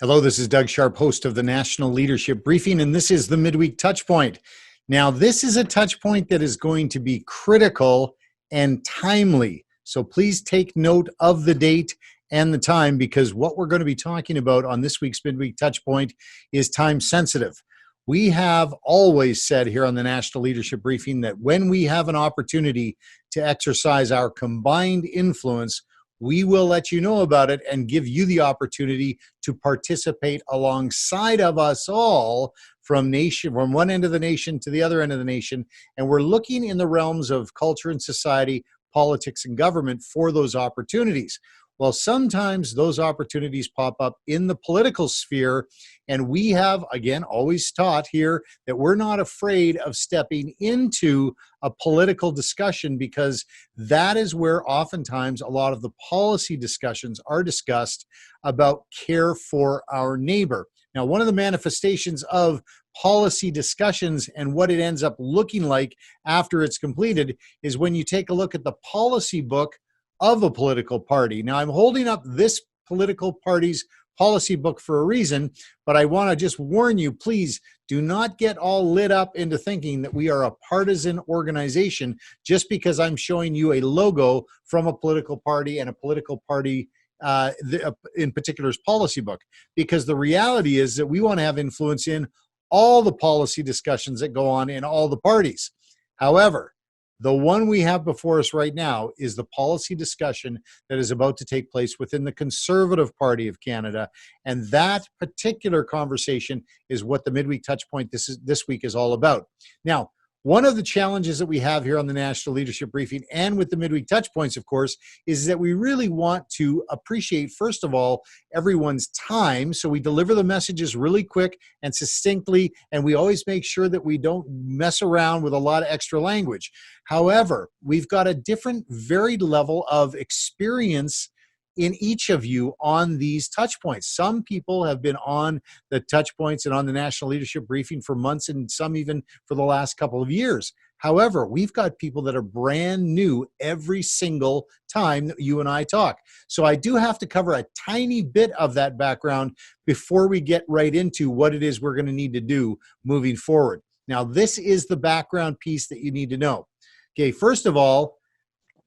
Hello, this is Doug Sharp, host of the National Leadership Briefing, and this is the Midweek Touchpoint. Now, this is a touchpoint that is going to be critical and timely. So please take note of the date and the time, because what we're going to be talking about on this week's Midweek Touchpoint is time sensitive. We have always said here on the National Leadership Briefing that when we have an opportunity to exercise our combined influence, we will let you know about it and give you the opportunity to participate alongside of us all from one end of the nation to the other end of the nation. And we're looking in the realms of culture and society, politics and government for those opportunities. Well, sometimes those opportunities pop up in the political sphere, and we have, again, always taught here that we're not afraid of stepping into a political discussion, because that is where oftentimes a lot of the policy discussions are discussed about care for our neighbor. Now, one of the manifestations of policy discussions and what it ends up looking like after it's completed is when you take a look at the policy book of a political party. Now, I'm holding up this political party's policy book for a reason, but I want to just warn you, please do not get all lit up into thinking that we are a partisan organization just because I'm showing you a logo from a political party and a political party in particular's policy book, because the reality is that we want to have influence in all the policy discussions that go on in all the parties. However, the one we have before us right now is the policy discussion that is about to take place within the Conservative Party of Canada. And that particular conversation is what the Midweek Touchpoint this week is all about. Now, one of the challenges that we have here on the National Leadership Briefing and with the Midweek Touchpoints, of course, is that we really want to appreciate, first of all, everyone's time. So we deliver the messages really quick and succinctly, and we always make sure that we don't mess around with a lot of extra language. However, we've got a different varied level of experience in each of you on these touch points. Some people have been on the touch points and on the National Leadership Briefing for months, and some even for the last couple of years. However, we've got people that are brand new every single time that you and I talk. So I do have to cover a tiny bit of that background before we get right into what it is we're going to need to do moving forward. Now, this is the background piece that you need to know. Okay, first of all,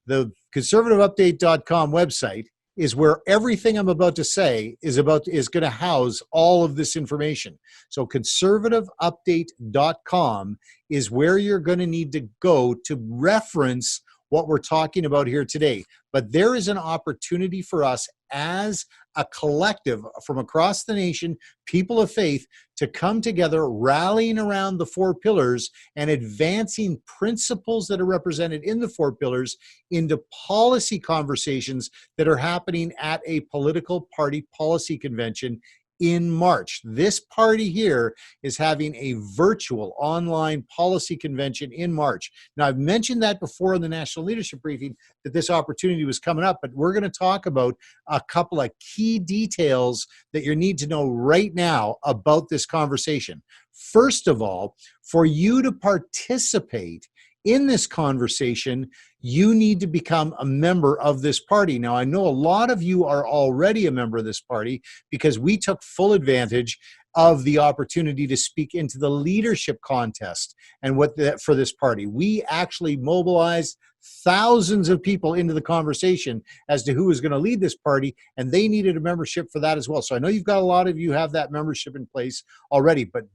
the conservativeupdate.com website is where everything I'm about to say is going to house all of this information. So conservativeupdate.com is where you're going to need to go to reference what we're talking about here today. But there is an opportunity for us as a collective from across the nation, people of faith, to come together, rallying around the four pillars and advancing principles that are represented in the four pillars into policy conversations that are happening at a political party policy convention in March. This party here is having a virtual online policy convention in March. Now, I've mentioned that before in the National Leadership Briefing that this opportunity was coming up, but we're going to talk about a couple of key details that you need to know right now about this conversation. First of all, for you to participate in this conversation, you need to become a member of this party. Now, I know a lot of you are already a member of this party because we took full advantage of the opportunity to speak into the leadership contest and for this party. We actually mobilized thousands of people into the conversation as to who was going to lead this party, and they needed a membership for that as well. So I know you've got a lot of you have that membership in place already, but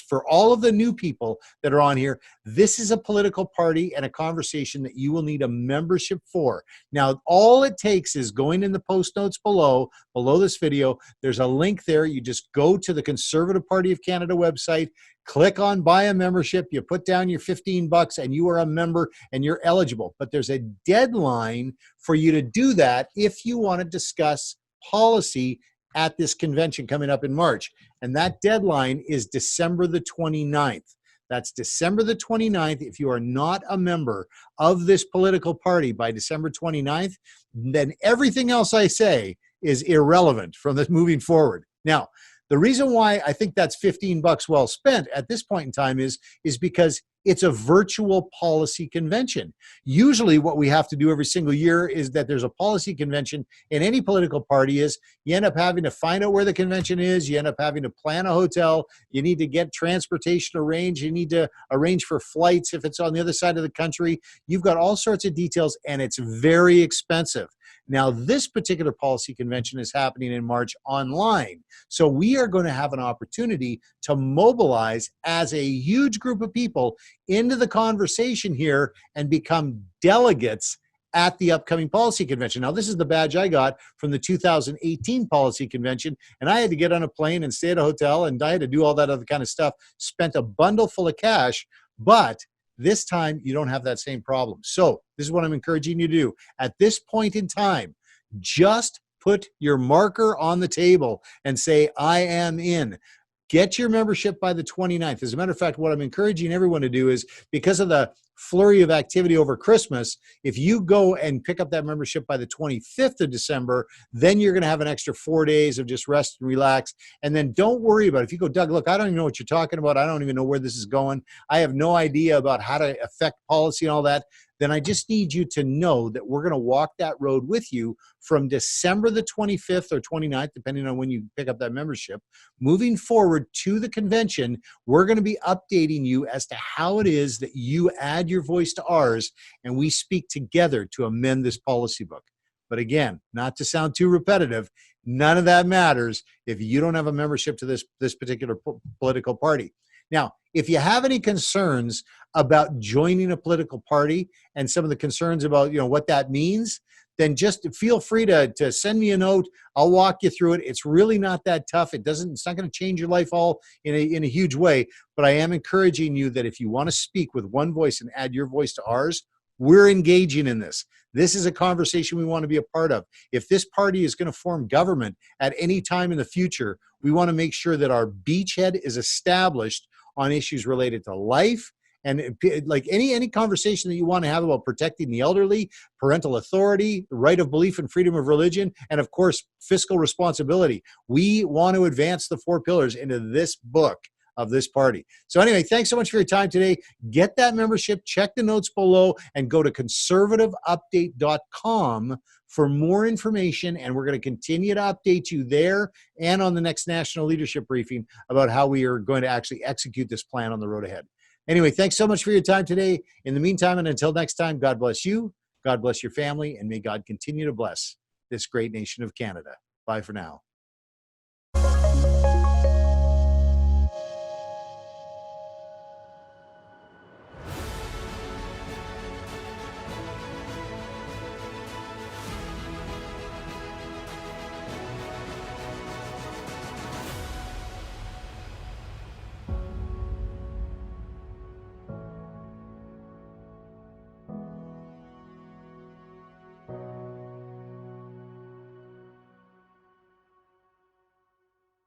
for all of the new people that are on here, this is a political party and a conversation that you will need a membership for. Now, all it takes is going in the post notes below this video. There's a link there. You just go to the Conservative Party of Canada website, click on buy a membership, you put down your $15 and you are a member and you're eligible. But there's a deadline for you to do that if you want to discuss policy at this convention coming up in March. And that deadline is December the 29th. That's December the 29th. If you are not a member of this political party by December 29th, then everything else I say is irrelevant from this moving forward. Now, The reason why I think that's 15 bucks well spent at this point in time is because it's a virtual policy convention. Usually what we have to do every single year is that there's a policy convention in any political party is you end up having to find out where the convention is. You end up having to plan a hotel. You need to get transportation arranged. You need to arrange for flights if it's on the other side of the country. You've got all sorts of details and it's very expensive. Now, this particular policy convention is happening in March online. So we are going to have an opportunity to mobilize as a huge group of people into the conversation here and become delegates at the upcoming policy convention. Now, this is the badge I got from the 2018 policy convention, and I had to get on a plane and stay at a hotel, and I had to do all that other kind of stuff, spent a bundle full of cash, but this time, you don't have that same problem. So this is what I'm encouraging you to do. At this point in time, just put your marker on the table and say, I am in. Get your membership by the 29th. As a matter of fact, what I'm encouraging everyone to do is, because of the flurry of activity over Christmas, if you go and pick up that membership by the 25th of December, then you're going to have an extra 4 days of just rest and relax. And then don't worry about it. If you go, Doug, look, I don't even know what you're talking about. I don't even know where this is going. I have no idea about how to affect policy and all that. Then I just need you to know that we're going to walk that road with you from December the 25th or 29th, depending on when you pick up that membership. Moving forward to the convention, we're going to be updating you as to how it is that you add your voice to ours and we speak together to amend this policy book. But again, not to sound too repetitive, none of that matters if you don't have a membership to this particular political party. Now, if you have any concerns about joining a political party and some of the concerns about, what that means, then just feel free to send me a note. I'll walk you through it. It's really not that tough. It's not going to change your life all in a huge way, but I am encouraging you that if you want to speak with one voice and add your voice to ours, we're engaging in this. This is a conversation we want to be a part of. If this party is going to form government at any time in the future, we want to make sure that our beachhead is established on issues related to life and like any conversation that you want to have about protecting the elderly, parental authority, the right of belief and freedom of religion, and of course, fiscal responsibility. We want to advance the 4 pillars into this book of this party. So anyway, thanks so much for your time today. Get that membership, check the notes below, and go to conservativeupdate.com for more information. And we're going to continue to update you there and on the next National Leadership Briefing about how we are going to actually execute this plan on the road ahead. Anyway, thanks so much for your time today. In the meantime, and until next time, God bless you, God bless your family, and may God continue to bless this great nation of Canada. Bye for now.